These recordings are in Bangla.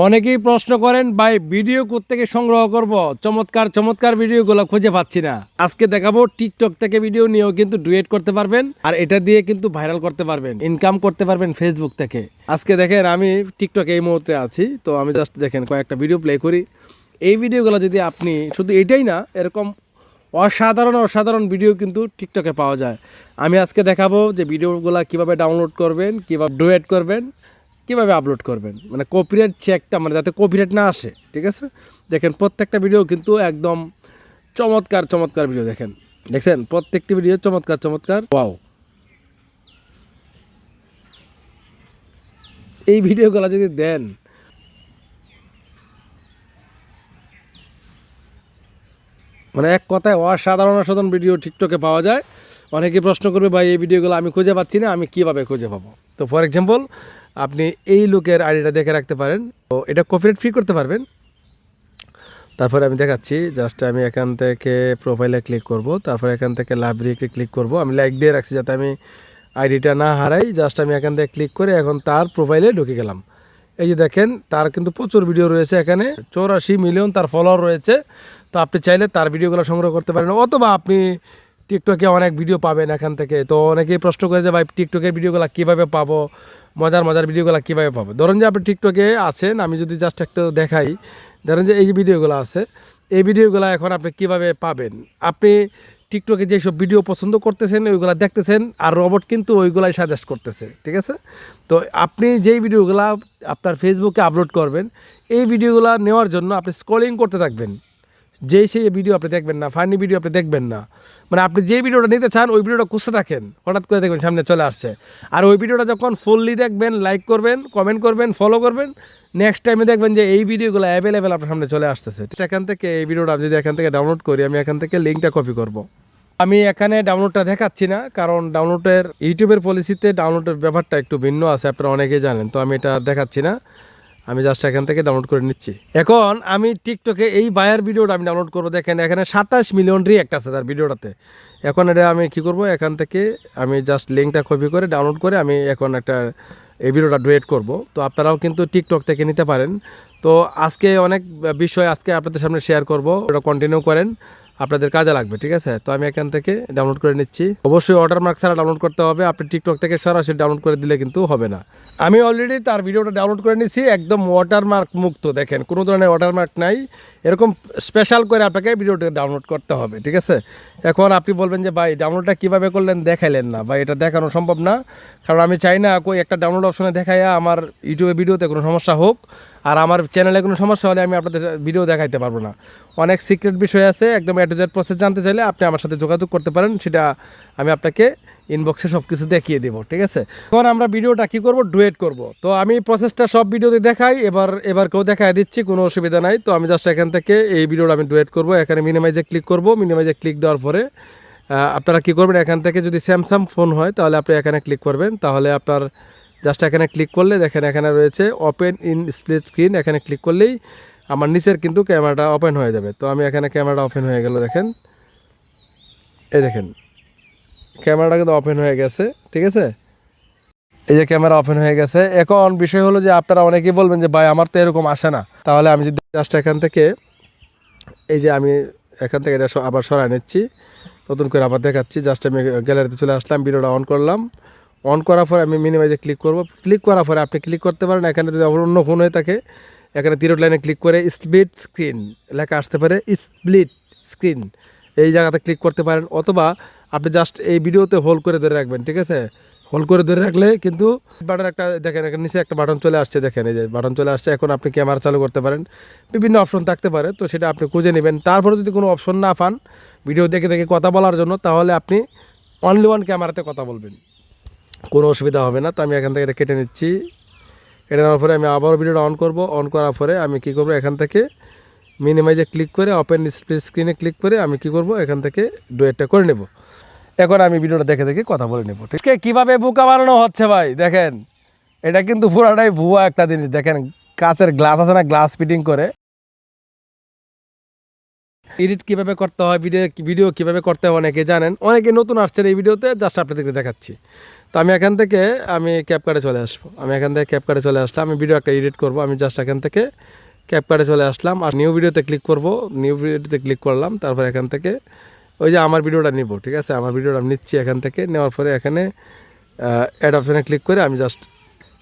অনেকেই প্রশ্ন করেন ভাই ভিডিও কোত্থেকে সংগ্রহ করব, চমৎকার চমৎকার ভিডিওগুলো খুঁজে পাচ্ছি না। আজকে দেখাবো টিকটক থেকে ভিডিও নিয়েও কিন্তু ডুয়েট করতে পারবেন, আর এটা দিয়ে কিন্তু ভাইরাল করতে পারবেন, ইনকাম করতে পারবেন ফেসবুক থেকে। আজকে দেখেন আমি টিকটকে এই মুহূর্তে আছি, তো আমি জাস্ট দেখেন কয়েকটা ভিডিও প্লে করি। এই ভিডিওগুলো যদি আপনি শুধু এটাই না, এরকম অসাধারণ অসাধারণ ভিডিও কিন্তু টিকটকে পাওয়া যায়। আমি আজকে দেখাবো যে ভিডিওগুলো কিভাবে ডাউনলোড করবেন, কিভাবে ডুয়েট করবেন, কীভাবে আপলোড করবেন, মানে কপিরাইট চেকটা, মানে যাতে কপিরাইট না আসে। ঠিক আছে, দেখেন প্রত্যেকটা ভিডিও কিন্তু একদম চমৎকার চমৎকার ভিডিও। দেখছেন প্রত্যেকটি ভিডিও চমৎকার চমৎকার। ওয়াও, এই ভিডিওগুলো যদি দেন, মানে এক কথায় অসাধারণ অসাধারণ ভিডিও টিকটকে পাওয়া যায়। অনেকে প্রশ্ন করবে ভাই এই ভিডিওগুলো আমি খুঁজে পাচ্ছি না, আমি কীভাবে খুঁজে পাবো? তো ফর এক্সাম্পল আপনি এই লোকের আইডিটা দেখে রাখতে পারেন, তো এটা কপিরাইট ফ্রি করতে পারবেন। তারপরে আমি দেখাচ্ছি, জাস্ট আমি এখান থেকে প্রোফাইলে ক্লিক করব, তারপরে এখান থেকে লাইব্রেরিতে ক্লিক করব। আমি লাইক দিয়ে রাখছি যাতে আমি আইডিটা না হারাই। জাস্ট আমি এখান থেকে ক্লিক করে এখন তার প্রোফাইলে ঢুকে গেলাম। এই যে দেখেন তার কিন্তু প্রচুর ভিডিও রয়েছে, এখানে 84 মিলিয়ন তার ফলোয়ার রয়েছে। তো আপনি চাইলে তার ভিডিওগুলো সংগ্রহ করতে পারেন, অথবা আপনি টিকটকে অনেক ভিডিও পাবেন এখান থেকে। তো অনেকেই প্রশ্ন করে যে ভাই টিকটকের ভিডিওগুলো কীভাবে পাবো, মজার মজার ভিডিওগুলো কীভাবে পাবো? ধরুন যে আপনি টিকটকে আছেন, আমি যদি জাস্ট একটু দেখাই, ধরেন যে এই যে ভিডিওগুলো আছে, এই ভিডিওগুলো এখন আপনি কিভাবে পাবেন? আপনি টিকটকে যেসব ভিডিও পছন্দ করতেছেন ওইগুলো দেখতেছেন, আর রবট কিন্তু ওইগুলাই সাজেস্ট করতেছে। ঠিক আছে, তো আপনি যেই ভিডিওগুলো আপনার ফেসবুকে আপলোড করবেন, এই ভিডিওগুলো নেওয়ার জন্য আপনি স্ক্রলিং করতে থাকবেন। যেই সেই ভিডিও আপনি দেখবেন না, ফানি ভিডিও আপনি দেখবেন না, মানে আপনি যে ভিডিওটা নিতে চান ওই ভিডিওটা খুঁজতে থাকেন, হঠাৎ করে দেখবেন সামনে চলে আসছে। আর ওই ভিডিওটা যখন ফুললি দেখবেন, লাইক করবেন, কমেন্ট করবেন, ফলো করবেন, নেক্সট টাইমে দেখবেন যে এই ভিডিওগুলো অ্যাভেলেবেল আপনার সামনে চলে আসতেছে। এখান থেকে এই ভিডিওটা আমি যদি এখান থেকে ডাউনলোড করি, আমি এখান থেকে লিঙ্কটা কপি করব। আমি এখানে ডাউনলোডটা দেখাচ্ছি না, কারণ ডাউনলোডের ইউটিউবের পলিসিতে ডাউনলোডের ব্যাপারটা একটু ভিন্ন আছে, আপনারা অনেকেই জানেন। তো আমি এটা দেখাচ্ছি না, আমি জাস্ট এখান থেকে ডাউনলোড করে নিচ্ছি। এখন আমি টিকটকে এই বায়ার ভিডিওটা আমি ডাউনলোড করবো। দেখেন এখানে 27 মিলিয়ন রিঅ্যাক্ট আছে তার ভিডিওটাতে। এখন এটা আমি কি করব, এখান থেকে আমি জাস্ট লিঙ্কটা কপি করে ডাউনলোড করে আমি এখন একটা এই ভিডিওটা ডুয়েট করব। তো আপনারাও কিন্তু টিকটক থেকে নিতে পারেন। তো আজকে অনেক বিষয় আজকে আপনাদের সামনে শেয়ার করব, ওটা কন্টিনিউ করেন, আপনাদের কাজে লাগবে। ঠিক আছে, তো আমি এখান থেকে ডাউনলোড করে নিচ্ছি। অবশ্যই ওয়াটারমার্ক ছাড়া ডাউনলোড করতে হবে, আপনি টিকটক থেকে সরাসরি ডাউনলোড করে দিলে কিন্তু হবে না। আমি অলরেডি তার ভিডিওটা ডাউনলোড করে নিচ্ছি, একদম ওয়াটারমার্ক মুক্ত। দেখেন কোনো ধরনের ওয়াটারমার্ক নাই, এরকম স্পেশাল করে আপনাকে ভিডিওটা ডাউনলোড করতে হবে। ঠিক আছে, এখন আপনি বলবেন যে ভাই ডাউনলোডটা কীভাবে করলেন, দেখাইলেন না। ভাই এটা দেখানো সম্ভব না, কারণ আমি চাই না কই একটা ডাউনলোড অপশনে দেখাইয়া আমার ইউটিউবে ভিডিওতে কোনো সমস্যা হোক, আর আমার চ্যানেলে কোনো সমস্যা হলে আমি আপনাদের ভিডিও দেখাইতে পারবো না। অনেক সিক্রেট বিষয় আছে, একদম A to Z প্রসেস জানতে চাইলে আপনি আমার সাথে যোগাযোগ করতে পারেন, সেটা আমি আপনাকে ইনবক্সে সব কিছু দেখিয়ে দেবো। ঠিক আছে, এখন আমরা ভিডিওটা কী করবো, ডুয়েট করব। তো আমি প্রসেসটা সব ভিডিওতে দেখাই, এবার কেউ দেখাই দিচ্ছি, কোনো অসুবিধা নাই। তো আমি জাস্ট এখান থেকে এই ভিডিওটা আমি ডুয়েট করব। এখানে মিনিমাইজে ক্লিক করব, মিনিমাইজে ক্লিক দেওয়ার পরে আপনারা কী করবেন, এখান থেকে যদি স্যামসাং ফোন হয় তাহলে আপনি এখানে ক্লিক করবেন। তাহলে আপনার জাস্ট এখানে ক্লিক করলে দেখেন এখানে রয়েছে ওপেন ইন স্প্লিট স্ক্রিন, এখানে ক্লিক করলেই আমার নিচের কিন্তু ক্যামেরাটা ওপেন হয়ে যাবে। তো আমি এখানে ক্যামেরাটা ওপেন হয়ে গেল, দেখেন এই দেখেন ক্যামেরাটা কিন্তু ওপেন হয়ে গেছে। ঠিক আছে, এই যে ক্যামেরা ওপেন হয়ে গেছে। এখন বিষয় হলো যে আপনারা অনেকেই বলবেন যে ভাই আমার তো এরকম আসে না। তাহলে আমি যদি জাস্ট এখান থেকে এই যে আমি এখান থেকে এটা আবার সরাই নিচ্ছি, নতুন করে আবার দেখাচ্ছি। জাস্ট আমি গ্যালারিতে চলে আসলাম, ভিডিওটা অন করলাম। অন করার পরে আমি মিনিমাইজে ক্লিক করব। ক্লিক করার পরে আপনি ক্লিক করতে পারেন, এখানে যদি অন্য ফোন হয়ে থাকে এখানে তিরোট লাইনে ক্লিক করে স্প্লিট স্ক্রিন লেখা আসতে পারে, স্প্লিট স্ক্রিন এই জায়গাতে ক্লিক করতে পারেন, অথবা আপনি জাস্ট এই ভিডিওতে হোল্ড করে ধরে রাখবেন। ঠিক আছে, হোল্ড করে ধরে রাখলে কিন্তু বাটন একটা দেখেন, এখানে নিচে একটা বাটন চলে আসছে, দেখেন এই যে বাটন চলে আসছে। এখন আপনি ক্যামেরা চালু করতে পারেন, বিভিন্ন অপশন থাকতে পারে, তো সেটা আপনি খুঁজে নেবেন। তারপরে যদি কোনো অপশন না পান ভিডিও দেখে দেখে কথা বলার জন্য, তাহলে আপনি অনলি ওয়ান ক্যামেরাতে কথা বলবেন, কোনো অসুবিধা হবে না। তো আমি এখান থেকে এটা কেটে নিচ্ছি। কেটে নেওয়ার পরে আমি আবারও ভিডিওটা অন করব। অন করার পরে আমি কী করবো, এখান থেকে মিনিমাইজে ক্লিক করে ওপেন স্প্লিট স্ক্রিনে ক্লিক করে আমি কী করব, এখান থেকে ডুয়েটটা করে নেব। এখন আমি ভিডিওটা দেখে দেখে কথা বলে নেব। ঠিক আছে, কীভাবে বোকা বানানো হচ্ছে ভাই দেখেন, এটা কিন্তু পুরাটাই ভুয়া একটা জিনিস। দেখেন কাচের গ্লাস আছে না, গ্লাস ফিটিং করে এডিট কীভাবে করতে হয়, ভিডিও কীভাবে করতে হয় অনেকে জানেন, অনেকে নতুন আসছেন এই ভিডিওতে, জাস্ট আপনাদেরকে দেখাচ্ছি। তো আমি এখান থেকে ক্যাপকাটে চলে আসবো। আমি এখান থেকে ক্যাপকাটে চলে আসলাম, আমি ভিডিও একটা এডিট করবো। আমি জাস্ট এখান থেকে ক্যাপকাটে চলে আসলাম আর নিউ ভিডিওতে ক্লিক করব। নিউ ভিডিওতে ক্লিক করলাম, তারপর এখান থেকে ওই যে আমার ভিডিওটা নিব, ঠিক আছে, আমার ভিডিওটা আমি নিচ্ছি। এখান থেকে নেওয়ার পরে এখানে অ্যাড অপশানে ক্লিক করে আমি জাস্ট,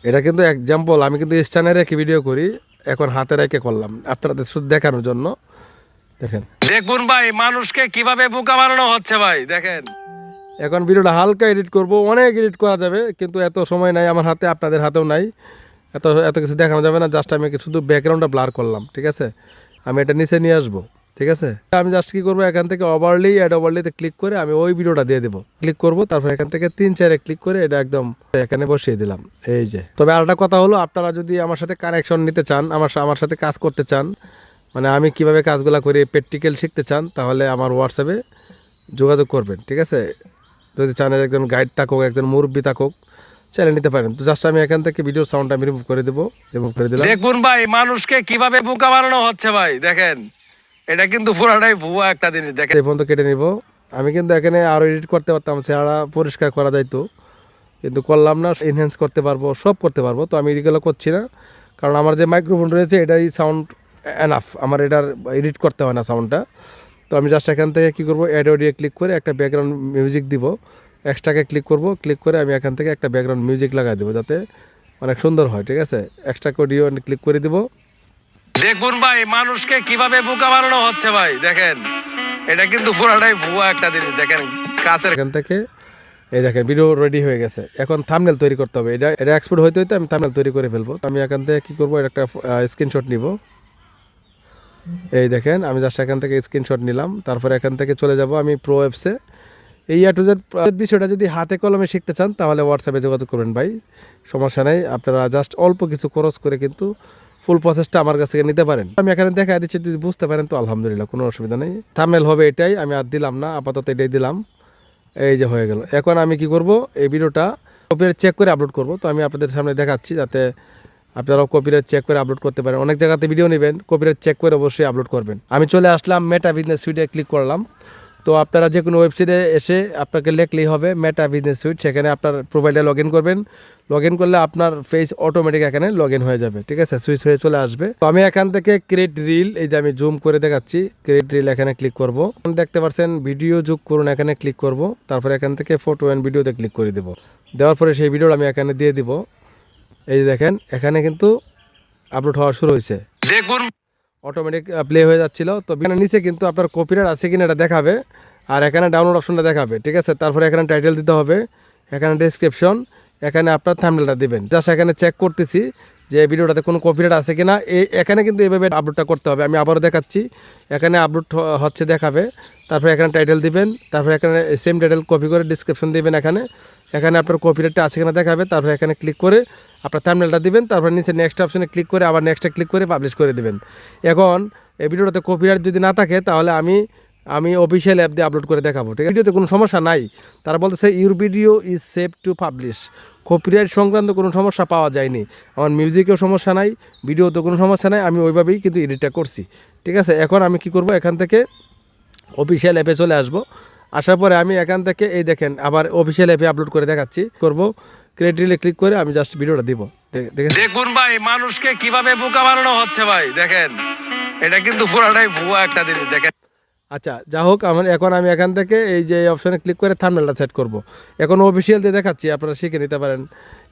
এটা কিন্তু এক্সাম্পল, আমি কিন্তু স্ট্যান্ডে রেখে ভিডিও করি, এখন হাতে রেখে করলাম আপনাদের শুধু দেখানোর জন্য। দেখেন, দেখুন ভাই মানুষকে কিভাবে বোকা বানানো হচ্ছে ভাই, দেখেন। এখন ভিডিওটা হালকা এডিট করব, অনেক এডিট করা যাবে, কিন্তু এত সময় নাই আমার হাতে, আপনাদের হাতেও নাই, এত এত কিছু দেখানো যাবে না। জাস্ট আমি শুধু ব্যাকগ্রাউন্ডটা ব্লার করলাম, ঠিক আছে। আমি এটা নিচে নিয়ে আসবো, ঠিক আছে। আমি জাস্ট কী করবো, এখান থেকে ওভারলি, অ্যাড ওভারলিতে ক্লিক করে আমি ওই ভিডিওটা দিয়ে দেবো। ক্লিক করবো, তারপর এখান থেকে 3-4 ক্লিক করে এটা একদম এখানে বসিয়ে দিলাম, এই যে। তবে আরেকটা কথা হলো, আপনারা যদি আমার সাথে কানেকশন নিতে চান, আমার সাথে কাজ করতে চান, মানে আমি কিভাবে কাজগুলো করি প্র্যাকটিক্যাল শিখতে চান, তাহলে আমার হোয়াটসঅ্যাপে যোগাযোগ করবেন, ঠিক আছে। যদি চান একজন গাইড থাকুক, একজন মুরব্বী থাকুক, চাইলে নিতে পারেন। তো জাস্ট আমি এখান থেকে ভিডিওর সাউন্ডটা আমি রিমুভ করে দেবো, রিমুভ করে দিলাম। দেখুন ভাই মানুষকে কিভাবে বোকা বানানো হচ্ছে ভাই, দেখেন। এটা কিন্তু পুরাটাই ভুয়া একটা জিনিস, দেখেন। এই পর্যন্ত কেটে নিব। আমি কিন্তু এখানে আরও এডিট করতে পারতাম, চেহারা পরিষ্কার করা যাইতো, কিন্তু করলাম না। এনহ্যান্স করতে পারবো, সব করতে পারবো, তো আমি এগুলো করছি না, কারণ আমার যে মাইক্রোফোন রয়েছে এটাই সাউন্ড এনাফ, আমার এটার এডিট করতে হয় না সাউন্ডটা। তো আমি জাস্ট এখান থেকে কী করবো, অ্যাড অডিও ক্লিক করে একটা ব্যাকগ্রাউন্ড মিউজিক দিব, এক্সট্রাকে ক্লিক করব, ক্লিক করে আমি এখান থেকে একটা ব্যাকগ্রাউন্ড মিউজিক লাগাই দেবো, যাতে অনেক সুন্দর হয়, ঠিক আছে। এক্সট্রা অডিও ক্লিক করে দিব। দেখুন ভাই মানুষকে কিভাবে বোকা বানানো হচ্ছে ভাই, দেখেন। এটা কিন্তু পুরাটাই ভুয়া একটা জিনিস, দেখেন কাছের। এখান থেকে এই দেখেন ভিডিও রেডি হয়ে গেছে। এখন থাম্বনেল তৈরি করতে হবে, এটা এক্সপোর্ট হইতে হইতে আমি থাম্বনেল তৈরি করে ফেলবো। আমি এখান থেকে কী করবো, একটা স্ক্রিনশট নিব। এই দেখেন আমি জাস্ট এখান থেকে স্ক্রিনশট নিলাম, তারপরে এখান থেকে চলে যাব আমি প্রো অ্যাপসে। এই A to Z বিষয়টা যদি হাতে কলমে শিখতে চান, তাহলে হোয়াটসঅ্যাপে যোগাযোগ করবেন ভাই, সমস্যা নেই। আপনারা জাস্ট অল্প কিছু খরচ করে কিন্তু ফুল প্রসেসটা আমার কাছ থেকে নিতে পারেন। আমি এখানে দেখা দিচ্ছি, যদি বুঝতে পারেন তো আলহামদুলিল্লাহ, কোনো অসুবিধা নেই। থাম্বনেল হবে এটাই, আমি আর দিলাম না, আপাতত এটাই দিলাম। এই যে হয়ে গেল। এখন আমি কি করব, এই ভিডিওটা কপিরাইট চেক করে আপলোড করব। তো আমি আপনাদের সামনে দেখাচ্ছি, যাতে আপনারাও কপিরাইট চেক করে আপলোড করতে পারেন। অনেক জায়গাতে ভিডিও নেবেন, কপিরাইট চেক করে অবশ্যই আপলোড করবেন। আমি চলে আসলাম মেটা বিজনেস সুইটে ক্লিক করলাম। তো আপনারা যে কোনো ওয়েবসাইটে এসে আপনাকে লিখলেই হবে মেটা বিজনেস সুইট, সেখানে আপনার প্রোফাইলটা লগ ইন করবেন। লগ ইন করলে আপনার ফেস অটোমেটিক এখানে লগ ইন হয়ে যাবে, ঠিক আছে, সুইচ হয়ে চলে আসবে। তো আমি এখান থেকে ক্রিয়েট রিল, এই যে আমি জুম করে দেখাচ্ছি, ক্রিয়েট রিল এখানে ক্লিক করব। দেখতে পাচ্ছেন ভিডিও যোগ করুন, এখানে ক্লিক করব। তারপরে এখান থেকে ফটো অ্যান্ড ভিডিওতে ক্লিক করে দেবো। দেওয়ার পরে সেই ভিডিওটা আমি এখানে দিয়ে দিব। এই যে দেখেন এখানে কিন্তু আপলোড হওয়া শুরু হয়েছে, দেখুন অটোমেটিক প্লে হয়ে যাচ্ছিল। তো এখানে নিচে কিন্তু আপনার কপিরাইট আছে কিনা এটা দেখাবে, আর এখানে ডাউনলোড অপশনটা দেখাবে, ঠিক আছে। তারপরে এখানে টাইটেল দিতে হবে, এখানে ডেসক্রিপশন, এখানে আপনার থাম্বনেলটা দিবেন। জাস্ট এখানে চেক করতেছি যে ভিডিওটাতে কোনো কপিরাইট আছে কিনা। এখানে কিন্তু এইভাবে আপলোডটা করতে হবে। আমি আবারও দেখাচ্ছি, এখানে আপলোড হচ্ছে দেখাবে। তারপরে এখানে টাইটেল দিবেন, তারপরে এখানে সেম টাইটেল কপি করে ডিসক্রিপশন দিবেন। এখানে আপনার কপিরাইটটা আছে কিনা দেখাবে। তারপরে এখানে ক্লিক করে আপনার থাম্বনেলটা দিবেন। তারপরে নিচে নেক্সট অপশনে ক্লিক করে আবার নেক্সটে ক্লিক করে পাবলিশ করে দিবেন। এখন এই ভিডিওটাতে কপিরাইট যদি না থাকে, তাহলে আমি অফিসিয়াল অ্যাপ দিয়ে আপলোড করে দেখাবো, ঠিক আছে। ভিডিওতে কোনো সমস্যা নাই, তারা বলতেছে your video is save to publish. Copyright সংক্রান্ত কোনো সমস্যা পাওয়া যায়নি, আমার মিউজিকেও সমস্যা নাই, ভিডিওতে কোনো সমস্যা নাই, আমি ওইভাবেই কিন্তু এডিটটা করছি, ঠিক আছে। এখন আমি কি করব, এখান থেকে অফিসিয়াল অ্যাপে চলে আসবো। আসার পরে আমি এখান থেকে এই দেখেন আবার অফিসিয়াল অ্যাপে আপলোড করে দেখাচ্ছি, করব ক্রিয়েট রিলে ক্লিক করে আমি জাস্ট ভিডিওটা দিব। দেখুন ভাই মানুষকে কিভাবে বোকা বানানো হচ্ছে ভাই, দেখেন। এটা কিন্তু পুরাটাই ভুয়া একটা জিনিস, দেখেন। আচ্ছা যা হোক, এখন আমি এখান থেকে এই যে অপশানে ক্লিক করে থাম্বনেলটা সেট করব। এখন অফিসিয়াল দিয়ে দেখাচ্ছি, আপনারা শিখে নিতে পারেন।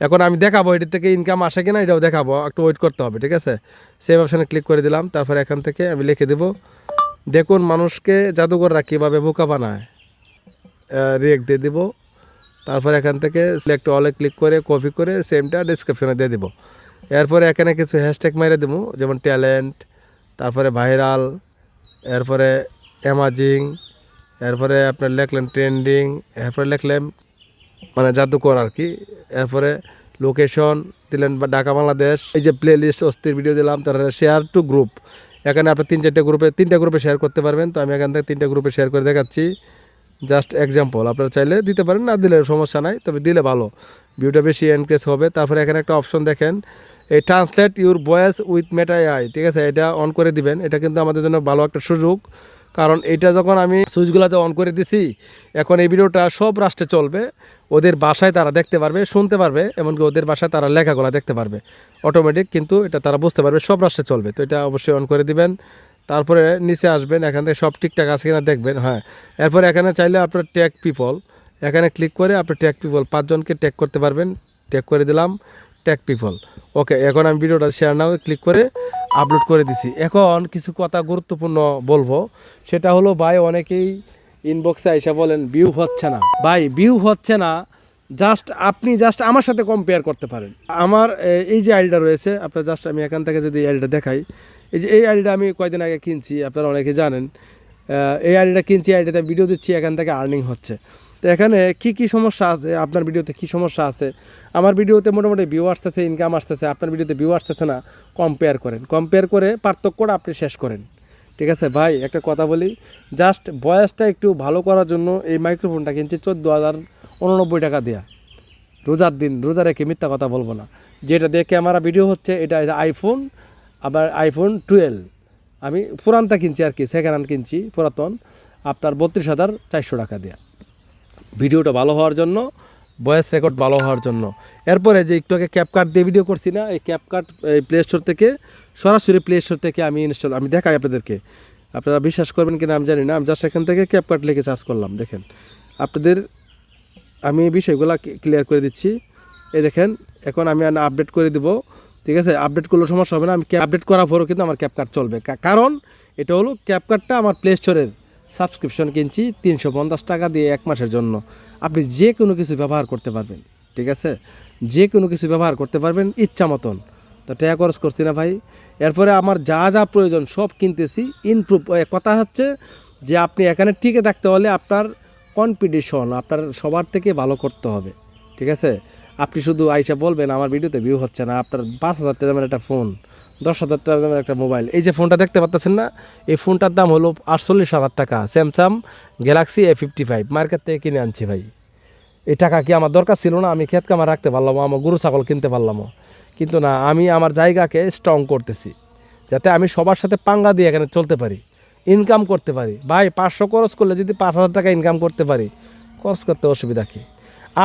এখন আমি দেখাবো এটির থেকে ইনকাম আসে কিনা, এটাও দেখাবো, একটু ওয়েট করতে হবে, ঠিক আছে। সেভ অপশানে ক্লিক করে দিলাম। তারপর এখান থেকে আমি লিখে দেব, দেখুন মানুষকে জাদুকররা কীভাবে বোকা বানায়, রিয়েক্ট দিয়ে দিব। তারপর এখান থেকে সিলেক্ট অলে ক্লিক করে কপি করে সেমটা ডিসক্রিপশনে দিয়ে দিব। এরপরে এখানে কিছু হ্যাশট্যাগ মেরে দেবো, যেমন ট্যালেন্ট, তারপরে ভাইরাল, এরপরে অ্যামাজিং, এরপরে আপনার লিখলেন ট্রেন্ডিং, এরপরে লিখলেন মানে জাদুকর আর কি। এরপরে লোকেশন দিলেন বা ঢাকা বাংলাদেশ। এই যে প্লে লিস্ট অস্থির ভিডিও দিলাম। তারপরে শেয়ার টু গ্রুপ, এখানে আপনি 3-4 গ্রুপে শেয়ার করতে পারবেন। তো আমি এখান থেকে 3টা গ্রুপে শেয়ার করে দেখাচ্ছি, জাস্ট এক্সাম্পল। আপনারা চাইলে দিতে পারেন, না দিলে সমস্যা নাই, তবে দিলে ভালো, ভিউটা বেশি এনক্রেজ হবে। তারপরে এখানে একটা অপশন দেখেন, এই translate your voice with Meta AI, ঠিক আছে, এটা অন করে দিবেন। এটা কিন্তু আমাদের জন্য ভালো একটা সুযোগ, কারণ এটা যখন আমি সুইচগুলো অন করে দিছি, এখন এই ভিডিওটা সব রাষ্ট্রে চলবে, ওদের বাসায় তারা দেখতে পারবে, শুনতে পারবে, এমনকি ওদের বাসায় তারা লেখাগুলো দেখতে পারবে অটোমেটিক, কিন্তু এটা তারা বুঝতে পারবে, সব রাষ্ট্রে চলবে। তো এটা অবশ্যই অন করে দিবেন। তারপরে নিচে আসবেন, এখান থেকে সব ঠিকঠাক আছে কিনা দেখবেন। হ্যাঁ, এরপরে এখানে চাইলে আপনার ট্যাগ পিপল, এখানে ক্লিক করে আপনি ট্যাগ পিপল 5 জনকে ট্যাগ করতে পারবেন। ট্যাগ করে দিলাম ট্যাগ পিপল। ওকে, এখন আমি ভিডিওটা শেয়ার নাও ক্লিক করে আপলোড করে দিছি। এখন কিছু কথা গুরুত্বপূর্ণ বলবো, সেটা হলো ভাই অনেকেই ইনবক্সে এসে বলেন ভিউ হচ্ছে না। ভাই ভিউ হচ্ছে না, আপনি জাস্ট আমার সাথে কম্পেয়ার করতে পারেন। আমার এই যে আইডিটা রয়েছে, আপনার জাস্ট আমি এখান থেকে যদি এই আইডিটা দেখাই, এই আইডিটা আমি কয়েকদিন আগে কিনছি, আপনারা অনেকে জানেন। এই আইডিটা কিনছি, আইডিতে ভিডিও দিচ্ছি, এখান থেকে আর্নিং হচ্ছে। তো এখানে কি সমস্যা আছে, আপনার ভিডিওতে কি সমস্যা আছে? আমার ভিডিওতে মোটামুটি ভিউ আসতেছে, ইনকাম আসতেছে, আপনার ভিডিওতে ভিউ আসতেছে না। কম্পেয়ার করে পার্থক্যটা আপনি শেষ করেন। ঠিক আছে ভাই, একটা কথা বলি, জাস্ট ভয়েসটা একটু ভালো করার জন্য এই মাইক্রোফোনটা কিনছি 14,089 টাকা দেয়া। রোজার দিন, রোজা রেখে মিথ্যা কথা বলবো না। যেটা দেখে আমার ভিডিও হচ্ছে, এটা আইফোন, আবার আইফোন 12 আমি পুরানটা কিনছি আর কি, সেকেন্ড হ্যান্ড কিনছি পুরাতন, আপনার 32,400 টাকা দেয়া। ভিডিওটা ভালো হওয়ার জন্য, ভয়েস রেকর্ড ভালো হওয়ার জন্য। এরপরে যে একটু আগে ক্যাপকাট দিয়ে ভিডিও করছি না, এই ক্যাপকাট প্লে স্টোর থেকে, সরাসরি প্লে স্টোর থেকে আমি দেখাই আপনাদেরকে। আপনারা বিশ্বাস করবেন কিনা আমি জানি না, আমি জাস্ট এখান থেকে ক্যাপকাট লিখে সার্চ করলাম। দেখেন আপনাদের আমি বিষয়গুলো ক্লিয়ার করে দিচ্ছি। এই দেখেন, এখন আমি আপডেট করে দিব। ঠিক আছে, আপডেট করলে সমস্যা হবে না। আমি আপডেট করার পরও কিন্তু আমার ক্যাপকাট চলবে, কারণ এটা হলো ক্যাপকাটটা আমার প্লে স্টোরের সাবস্ক্রিপশন কিনছি 350 টাকা দিয়ে 1 মাসের জন্য। আপনি যে কোনো কিছু ব্যবহার করতে পারবেন। ঠিক আছে, যে কোনো কিছু ব্যবহার করতে পারবেন ইচ্ছা মতন। তো টাকা খরচ করছি না ভাই। এরপরে আমার যা প্রয়োজন সব কিনতেছি। ইমপ্রুভ কথা হচ্ছে যে আপনি এখানে টিকে থাকতে হলে আপনার কম্পিটিশন আপনার সবার থেকে ভালো করতে হবে। ঠিক আছে, আপনি শুধু আইসা বলবেন আমার ভিডিওতে ভিউ হচ্ছে না, আপনার 5,000 টাকা দামের একটা ফোন, 10,000 টাকা দামের একটা মোবাইল, এই যে ফোনটা দেখতে পাচ্ছেন না, এই ফোনটার দাম হলো 48,000 টাকা। স্যামসাং গ্যালাক্সি A55 মার্কেট থেকে কিনে আনছি ভাই। এই টাকা কি আমার দরকার ছিল না? আমি ক্ষেত কামা রাখতে পারলাম, আমার গরু ছাগল কিনতে পারলাম, কিন্তু না, আমি আমার জায়গাকে স্ট্রং করতেছি, যাতে আমি সবার সাথে পাঙ্গা দিয়ে এখানে চলতে পারি, ইনকাম করতে পারি। ভাই 500 খরচ করলে যদি 5,000 টাকা ইনকাম করতে পারি, খরচ করতে অসুবিধা কি?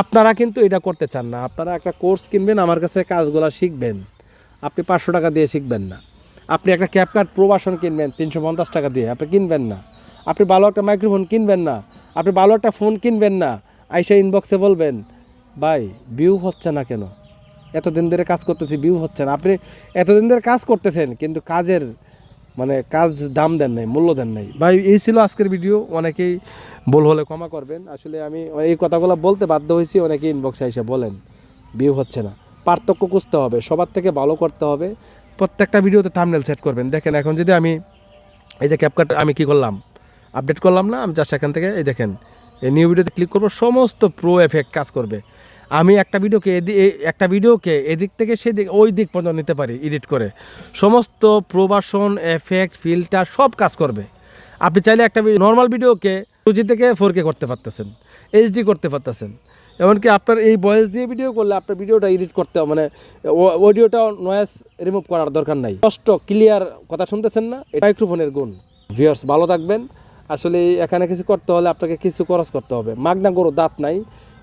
আপনারা কিন্তু এটা করতে চান না। আপনারা একটা কোর্স কিনবেন, আমার কাছে কাজগুলো শিখবেন, আপনি 500 টাকা দিয়ে শিখবেন না। আপনি একটা ক্যাপকাট প্রবাসন কিনবেন 350 টাকা দিয়ে, আপনি কিনবেন না। আপনি ভালো একটা মাইক্রোফোন কিনবেন না, আপনি ভালো একটা ফোন কিনবেন না। আইসা ইনবক্সে বলবেন ভাই ভিউ হচ্ছে না কেন? এতদিন ধরে কাজ করতেছি, ভিউ হচ্ছে না। আপনি এতদিন ধরে কাজ করতেছেন, কিন্তু কাজের কাজ দাম দেন নাই, মূল্য দেন নাই। ভাই এই ছিল আজকের ভিডিও। অনেকেই ভুল হলে ক্ষমা করবেন। আসলে আমি এই কথাগুলো বলতে বাধ্য হয়েছি। অনেকেই ইনবক্সে এসে বলেন ভিউ হচ্ছে না। পার্থক্য খুঁজতে হবে, সবার থেকে ভালো করতে হবে। প্রত্যেকটা ভিডিওতে থাম্বনেল সেট করবেন। দেখেন, এখন যদি আমি এই যে ক্যাপকাট আমি কি করলাম, আপডেট করলাম না, আমি জাস্ট এখান থেকে এই দেখেন এই নিউ ভিডিওতে ক্লিক করবো, সমস্ত প্রো এফেক্ট কাজ করবে। আমি একটা ভিডিওকে এদিক থেকে সেদিক ওই দিক পর্যন্ত নিতে পারি এডিট করে। সমস্ত প্রবাসন এফেক্ট ফিল্টার সব কাজ করবে। আপনি চাইলে একটা নর্মাল ভিডিওকে 2G থেকে 4K করতে পারতেছেন, HD করতে পারতেছেন। এমনকি আপনার এই ভয়েস দিয়ে ভিডিও করলে আপনার ভিডিওটা এডিট করতে অডিওটা নয়েজ রিমুভ করার দরকার নাই। স্পষ্ট ক্লিয়ার কথা শুনতেছেন না, এটা মাইক্রোফোনের গুণ। ভিউয়ার্স ভালো থাকবেন। আসলে এখানে কিছু করতে হলে আপনাকে কিছু খরচ করতে হবে। মাগনা গরু দাঁত নাই।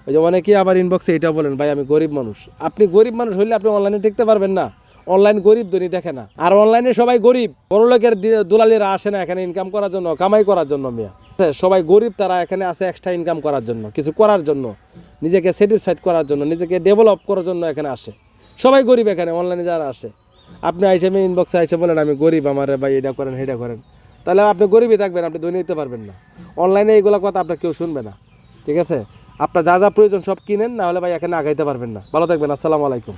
ওই যে অনেকেই আবার ইনবক্সে এটা বলেন ভাই আমি গরিব মানুষ। আপনি গরিব মানুষ হইলে আপনি অনলাইনে টিকতে পারবেন না। অনলাইন গরিব ধনী দেখে না, আর অনলাইনে সবাই গরিব। বড় লোকের দুলালিরা আসে না এখানে ইনকাম করার জন্য, কামাই করার জন্য। মিয়া সবাই গরিব, তারা এখানে আসে এক্সট্রা ইনকাম করার জন্য, কিছু করার জন্য, নিজেকে স্যাটিসফাইড করার জন্য, নিজেকে ডেভেলপ করার জন্য এখানে আসে। সবাই গরিব এখানে অনলাইনে যারা আসে। আপনি আইসে ইনবক্সে আইসে বলেন আমি গরিব, আমার ভাই এটা করেন সেটা করেন, তাহলে আপনি গরিবই থাকবেন, আপনি ধনী হতে পারবেন না। অনলাইনে এইগুলো কথা আপনার কেউ শুনবে না। ঠিক আছে, আপনার যা প্রয়োজন সব কিনেন, না হলে ভাই এখানে আগাইতে পারবেন না। ভালো থাকবেন। আসসালামু আলাইকুম।